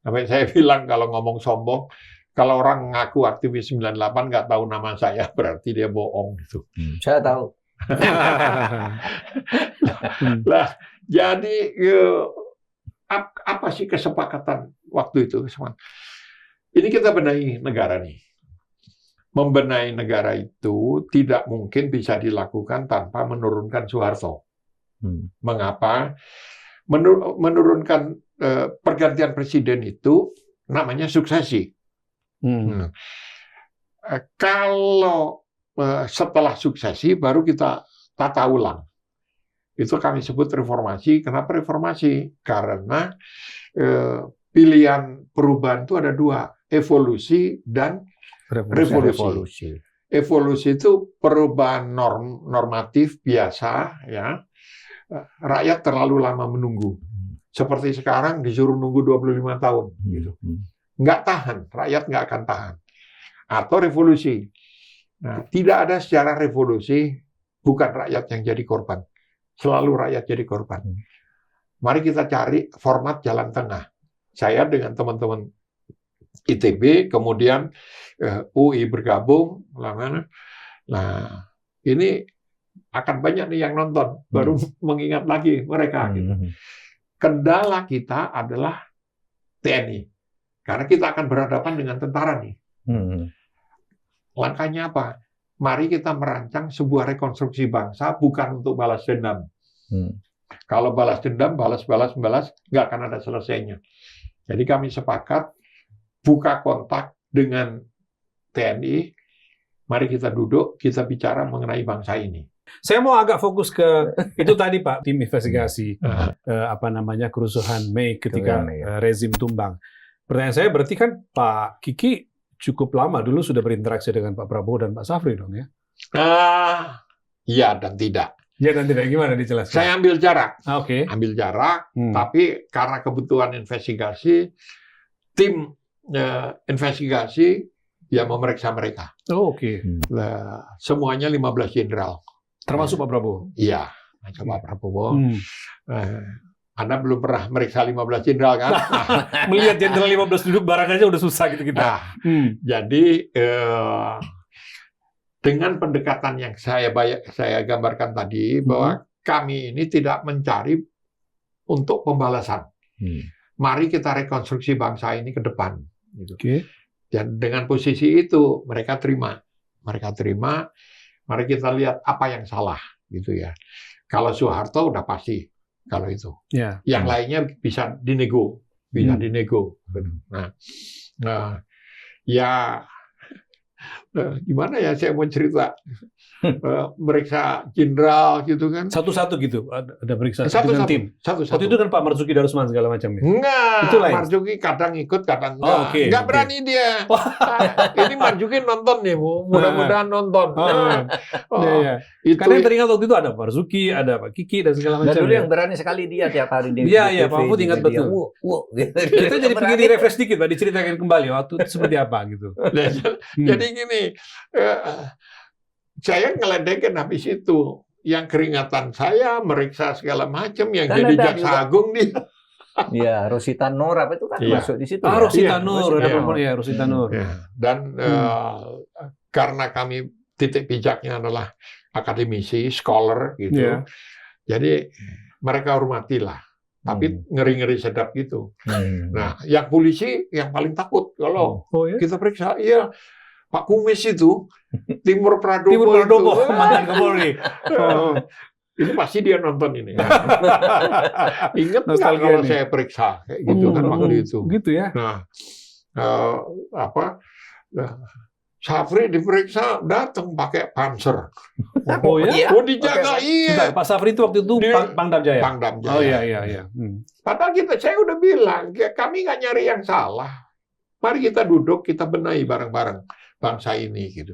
Sampai saya bilang kalau ngomong sombong, kalau orang ngaku aktivis 98 nggak tahu nama saya, berarti dia bohong gitu. Saya tahu. Lah, jadi apa sih kesepakatan waktu itu? Ini kita benahi negara nih. Membenahi negara itu tidak mungkin bisa dilakukan tanpa menurunkan Soeharto. Mengapa? Menurunkan pergantian presiden itu namanya suksesi. Kalau setelah suksesi baru kita tata ulang. Itu kami sebut reformasi. Kenapa reformasi? Karena pilihan perubahan itu ada dua, evolusi dan revolusi. Evolusi itu perubahan normatif biasa, ya. Rakyat terlalu lama menunggu. Seperti sekarang disuruh nunggu 25 tahun. Gitu. Nggak tahan, rakyat nggak akan tahan. Atau revolusi. Nah, tidak ada sejarah revolusi, bukan rakyat yang jadi korban. Selalu rakyat jadi korban. Mari kita cari format jalan tengah. Saya dengan teman-teman ITB, kemudian UI bergabung. Nah, ini akan banyak nih yang nonton, baru mengingat lagi mereka. Gitu. Kendala kita adalah TNI, karena kita akan berhadapan dengan tentara nih. Langkahnya apa? Mari kita merancang sebuah rekonstruksi bangsa bukan untuk balas dendam. Kalau balas dendam, balas, nggak akan ada selesainya. Jadi kami sepakat buka kontak dengan TNI, mari kita duduk, kita bicara mengenai bangsa ini. Saya mau agak fokus ke itu tadi Pak, tim investigasi kerusuhan Mei ketika rezim tumbang. Pertanyaan saya berarti kan Pak Kiki cukup lama dulu sudah berinteraksi dengan Pak Prabowo dan Pak Safri dong ya? Iya dan tidak. Ya dan tidak, gimana dijelaskan? Saya ambil jarak. Oke. Ambil jarak, tapi karena kebutuhan investigasi, tim investigasi ya memeriksa mereka. Oh, oke. Semuanya 15 jenderal. Termasuk Pak Prabowo? Iya, termasuk Pak Prabowo. Anda belum pernah meriksa 15 jenderal kan? Melihat jenderal 15 duduk barang aja udah susah gitu kita. Jadi dengan pendekatan yang saya gambarkan tadi, bahwa kami ini tidak mencari untuk pembalasan. Mari kita rekonstruksi bangsa ini ke depan. Gitu. Dan dengan posisi itu mereka terima. Mari kita lihat apa yang salah, gitu ya. Kalau Soeharto udah pasti, kalau itu. Yang lainnya bisa dinego. Nah, ya. Gimana ya saya mau cerita, meriksa jenderal gitu kan? Satu-satu gitu, ada periksa dengan tim. Satu-satu. Waktu itu kan Pak Marzuki Darusman segala macam ya? Enggak, itu lain. Marzuki kadang ikut, kadang enggak. Enggak berani dia. Ini Marzuki nonton nih, mudah-mudahan nonton. Karena yang teringat waktu itu ada Pak Marzuki, ada Pak Kiki dan segala macam. Dan dulu yang berani sekali dia tiap hari di Iya, Pak Mahfud ingat betul. Kita jadi pengen di-refresh dikit, Pak, diceritakan kembali waktu itu seperti apa gitu. Jadi gini, saya ngeledekin habis itu. Yang keringatan saya meriksa segala macam, yang jadi jaksa agung dia. Iya, Rosita Nur apa itu kan masuk di situ. Rosita Nur, Rosita Nur. Dan karena kami titik pijaknya adalah akademisi, scholar gitu. Jadi mereka hormatilah. Tapi ngeri-ngeri sedap gitu. Nah, yang polisi yang paling takut kalau kita periksa, iya Pak Kumis itu, Timur Pradopo mantan Kapolri. Ini pasti dia nonton ini. Ingat nggak kalau saya periksa kayak gitu kan waktu itu. Gitu ya. Nah, Safri diperiksa datang pakai panser. Dijaga. Iya. Pak Safri itu waktu itu Pangdam Jaya. Pangdam Jaya. Oh iya. Padahal saya udah bilang, kami nggak nyari yang salah. Mari kita duduk, kita benahi bareng-bareng bangsa ini gitu.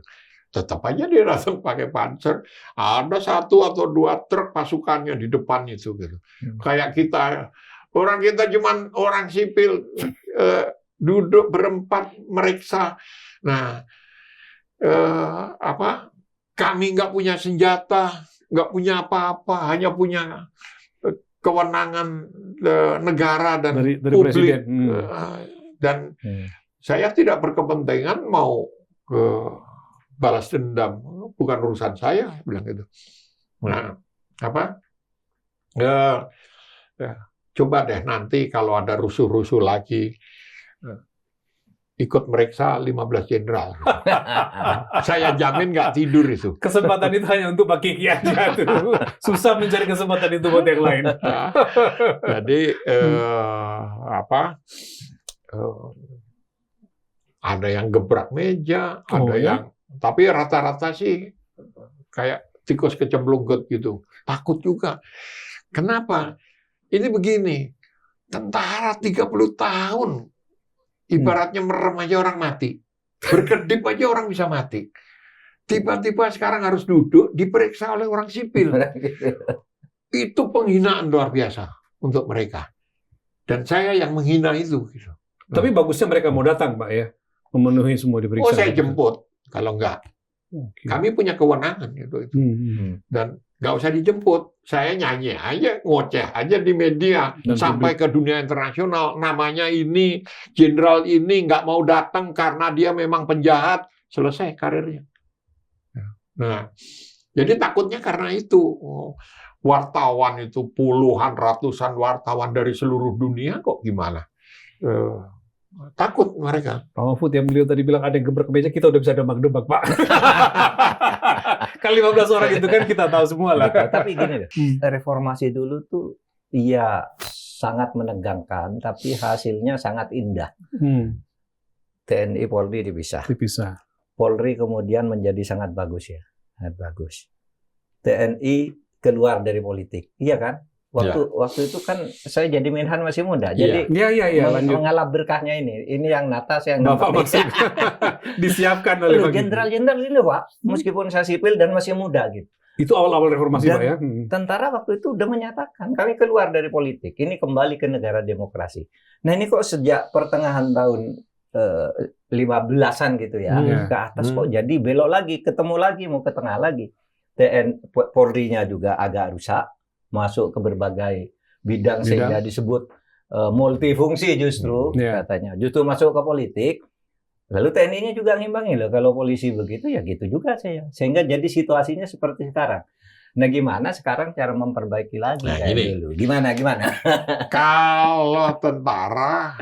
Tetap aja dia datang pakai panser. Ada 1 atau 2 truk pasukannya di depan itu gitu. Kayak kita, orang kita cuman orang sipil duduk berempat meriksa. Nah, kami nggak punya senjata, nggak punya apa-apa, hanya punya kewenangan negara dan dari publik. Presiden. Saya tidak berkepentingan mau ke balas dendam, bukan urusan saya, bilang gitu. Nah, coba deh nanti kalau ada rusuh-rusuh lagi, ikut meriksa 15 jenderal. Saya jamin nggak tidur itu. Kesempatan itu hanya untuk Pak Kiki aja tuh. Susah mencari kesempatan itu buat yang lain. Jadi ada yang gebrak meja, ada yang, tapi rata-rata sih kayak tikus kecemplungkut gitu. Takut juga. Kenapa? Ini begini, tentara 30 tahun, ibaratnya merem aja orang mati. Berkedip aja orang bisa mati. Tiba-tiba sekarang harus duduk, diperiksa oleh orang sipil. Itu penghinaan luar biasa untuk mereka. Dan saya yang menghina itu. Gitu. Tapi bagusnya mereka mau datang, Pak, ya? Memenuhi semua diperiksa. Saya jemput. Kalau enggak, Kami punya kewenangan itu. Dan nggak usah dijemput. Saya nyanyi aja, ngoceh aja di media. Dan sampai ke dunia internasional. Namanya ini, jenderal ini nggak mau datang karena dia memang penjahat. Selesai karirnya. Nah, jadi takutnya karena itu. Wartawan itu puluhan, ratusan wartawan dari seluruh dunia kok gimana? Takut mereka. Pak Mahfud yang beliau tadi bilang ada yang gebrak meja, kita udah bisa debak-debak, Pak. Kan 15 orang itu kan kita tahu semua lah. Tapi gini, reformasi dulu tuh iya sangat menegangkan, tapi hasilnya sangat indah. TNI Polri dipisah. Polri kemudian menjadi sangat bagus ya, sangat bagus. TNI keluar dari politik, iya kan? Waktu itu kan saya jadi Menhan masih muda, jadi mengalap berkahnya ini yang Natas yang Bapak maksud disiapkan oleh jenderal-jenderal ini Pak, meskipun saya sipil dan masih muda gitu. Itu awal-awal reformasi dan Pak ya. Tentara waktu itu udah menyatakan kami keluar dari politik, ini kembali ke negara demokrasi. Nah ini kok sejak pertengahan tahun 15-an gitu ya ke atas kok jadi belok lagi, ketemu lagi mau ke tengah lagi. Polri-nya juga agak rusak. Masuk ke berbagai bidang sehingga disebut multifungsi justru katanya. Justru masuk ke politik. Lalu TNI-nya juga ngimbangi loh. Kalau polisi begitu ya gitu juga saya. Sehingga jadi situasinya seperti sekarang. Nah gimana sekarang cara memperbaiki lagi dulu? Gimana? Kalau tentara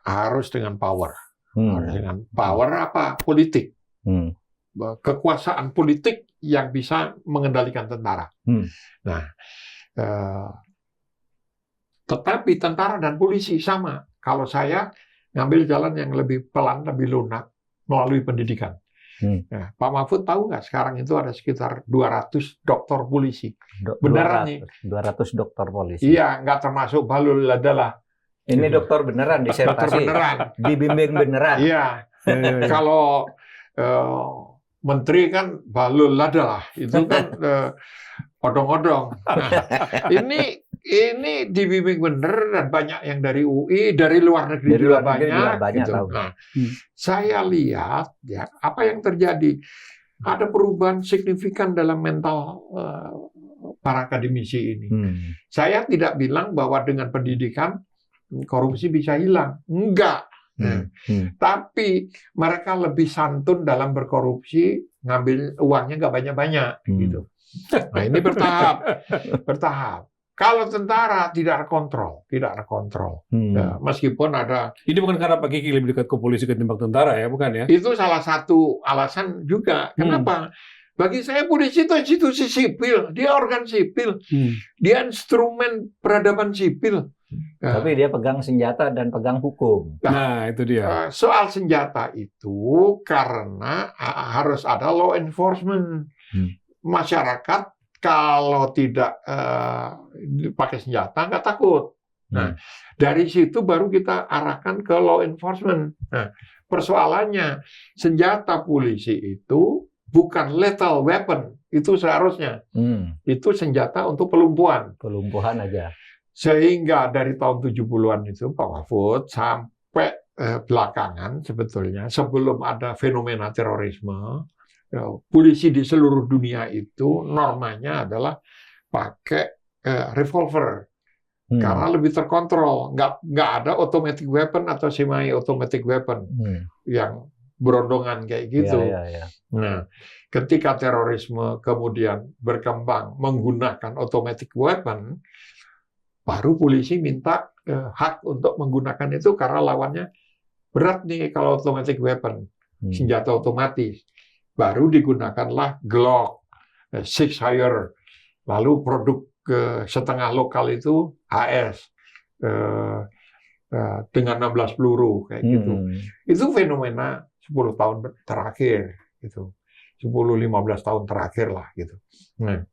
harus dengan power. Harus dengan power apa? Politik. Kekuasaan politik yang bisa mengendalikan tentara. Nah, tetapi tentara dan polisi sama. Kalau saya ngambil jalan yang lebih pelan, lebih lunak melalui pendidikan. Nah, Pak Mahfud tahu nggak sekarang itu ada sekitar 200 dokter polisi. Beneran nih. 200 dokter polisi. Iya, nggak termasuk balul adalah. Ini dokter beneran disertasi. Dokter beneran. Dibimbing beneran. Iya. Kalau menteri kan balul adalah itu kan odong-odong. Nah, ini dibimbing bener dan banyak yang dari UI, dari luar negeri juga banyak gitu. Nah, saya lihat ya apa yang terjadi, ada perubahan signifikan dalam mental para akademisi ini. Saya tidak bilang bahwa dengan pendidikan korupsi bisa hilang, enggak. Tapi mereka lebih santun dalam berkorupsi, ngambil uangnya nggak banyak-banyak gitu. Nah ini bertahap. Kalau tentara tidak ada kontrol. Ya, meskipun ada. Ini bukan karena Pak Kiki lebih dekat ke polisi ketimbang tentara ya, bukan ya? Itu salah satu alasan juga. Kenapa? Bagi saya polisi itu institusi sipil, dia organ sipil, dia instrumen peradaban sipil. Tapi dia pegang senjata dan pegang hukum. Nah, itu dia. Soal senjata itu karena harus ada law enforcement. Masyarakat kalau tidak pakai senjata nggak takut. Nah, dari situ baru kita arahkan ke law enforcement. Nah, persoalannya senjata polisi itu bukan lethal weapon, itu seharusnya. Itu senjata untuk pelumpuhan. Pelumpuhan aja. Sehingga dari tahun 70-an itu Pak Mahfud sampai belakangan sebetulnya sebelum ada fenomena terorisme, polisi di seluruh dunia itu normanya adalah pakai revolver karena lebih terkontrol, nggak ada automatic weapon atau semi-automatic weapon yang berondongan kayak gitu. Nah, ketika terorisme kemudian berkembang menggunakan automatic weapon, baru polisi minta hak untuk menggunakan itu karena lawannya berat nih kalau automatic weapon, senjata otomatis. Baru digunakanlah Glock, Six Higher, lalu produk setengah lokal itu HS dengan 16 peluru kayak gitu. Itu fenomena 10 tahun terakhir gitu. 10-15 tahun terakhir lah gitu. Nah,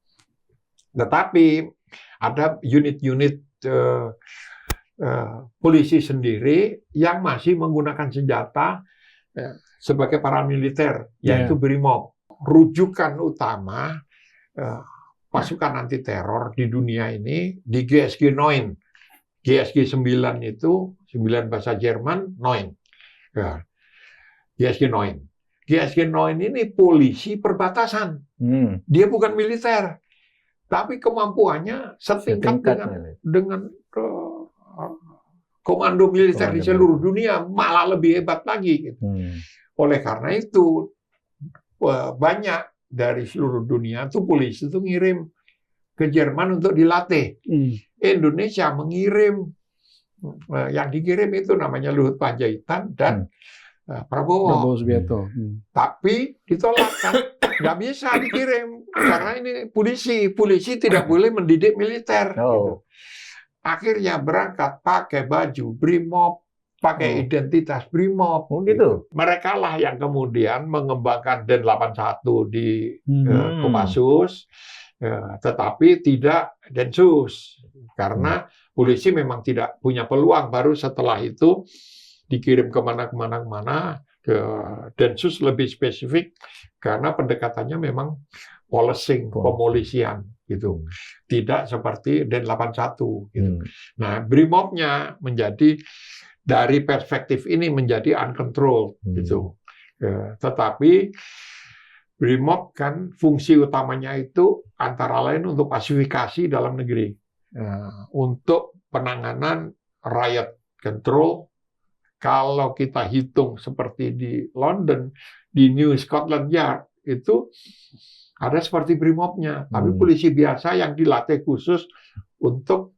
tetapi ada unit-unit polisi sendiri yang masih menggunakan senjata sebagai paramiliter, yaitu BRIMOB. Rujukan utama pasukan anti teror di dunia ini di GSG 9. GSG 9 itu 9 bahasa Jerman 9. Ya. GSG 9. GSG 9 ini polisi perbatasan. Dia bukan militer, tapi kemampuannya setingkat dengan komando militer di seluruh dunia, malah lebih hebat lagi. Gitu. Oleh karena itu, banyak dari seluruh dunia tuh polisi itu ngirim ke Jerman untuk dilatih. Indonesia mengirim, yang dikirim itu namanya Luhut Panjaitan dan Prabowo Subianto. Tapi ditolak kan, nggak bisa dikirim karena ini polisi tidak boleh mendidik militer. Gitu. Akhirnya berangkat pakai baju BRIMOB, pakai identitas BRIMOB. Gitu. Mereka lah yang kemudian mengembangkan Den 81 di Kopassus, tetapi tidak Densus karena polisi memang tidak punya peluang. Baru setelah itu dikirim kemana-mana, ke Densus lebih spesifik karena pendekatannya memang policing, pemolisian gitu. Tidak seperti Den 81 gitu. Nah, BRIMOB-nya menjadi dari perspektif ini menjadi uncontrolled gitu. Tetapi BRIMOB kan fungsi utamanya itu antara lain untuk pasifikasi dalam negeri. Untuk penanganan riot control. Kalau kita hitung seperti di London, di New Scotland Yard, itu ada seperti BRIMOB-nya. Tapi polisi biasa yang dilatih khusus untuk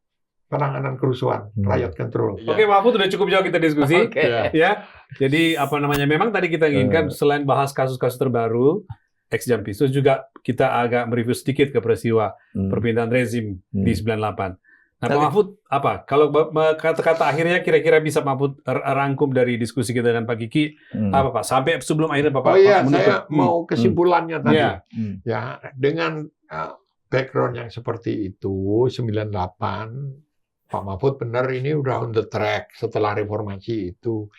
penanganan kerusuhan, riot control. Oke, Mahfud, sudah cukup jauh kita diskusi. Ya. Jadi, memang tadi kita inginkan, selain bahas kasus-kasus terbaru, ex-Jampisus, juga kita agak mereview sedikit ke peristiwa perpindahan rezim di 98. Nah, Pak Mahfud, apa? Kalau kata-kata akhirnya kira-kira bisa Mahfud rangkum dari diskusi kita dengan Pak Kiki, apa Pak? Sampai sebelum akhirnya Bapak menutup. Saya mau kesimpulannya tadi. Ya, dengan background yang seperti itu, 98, Pak Mahfud benar ini udah on the track setelah reformasi itu.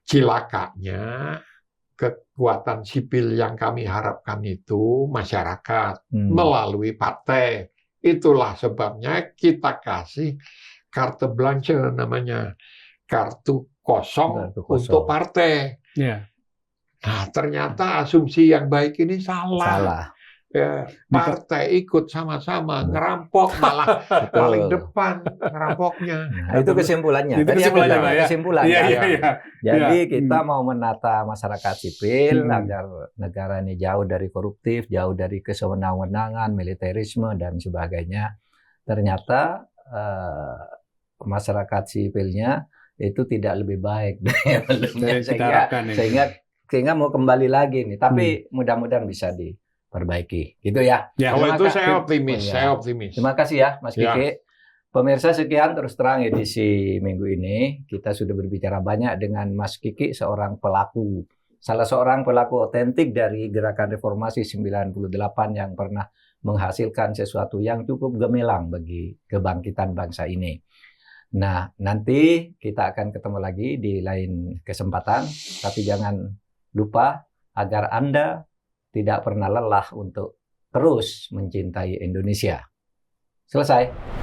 Cilakanya, kekuatan sipil yang kami harapkan itu masyarakat melalui partai. Itulah sebabnya kita kasih carte blanche namanya, kartu kosong untuk partai. Nah, ternyata asumsi yang baik ini salah. Partai ikut sama-sama ngerampok, malah paling depan ngerampoknya. Nah, itu kesimpulannya. Kesimpulan. Jadi kita mau menata masyarakat sipil agar negara ini jauh dari koruptif, jauh dari kesewenang-wenangan, militerisme dan sebagainya. Ternyata masyarakat sipilnya itu tidak lebih baik dari sehingga mau kembali lagi nih. Tapi mudah-mudahan bisa diperbaiki, gitu ya. Kalau itu saya optimis, Terima kasih ya, Mas Kiki. Pemirsa, sekian terus terang edisi minggu ini. Kita sudah berbicara banyak dengan Mas Kiki, salah seorang pelaku otentik dari gerakan reformasi 98 yang pernah menghasilkan sesuatu yang cukup gemilang bagi kebangkitan bangsa ini. Nah, nanti kita akan ketemu lagi di lain kesempatan, tapi jangan lupa agar Anda tidak pernah lelah untuk terus mencintai Indonesia. Selesai.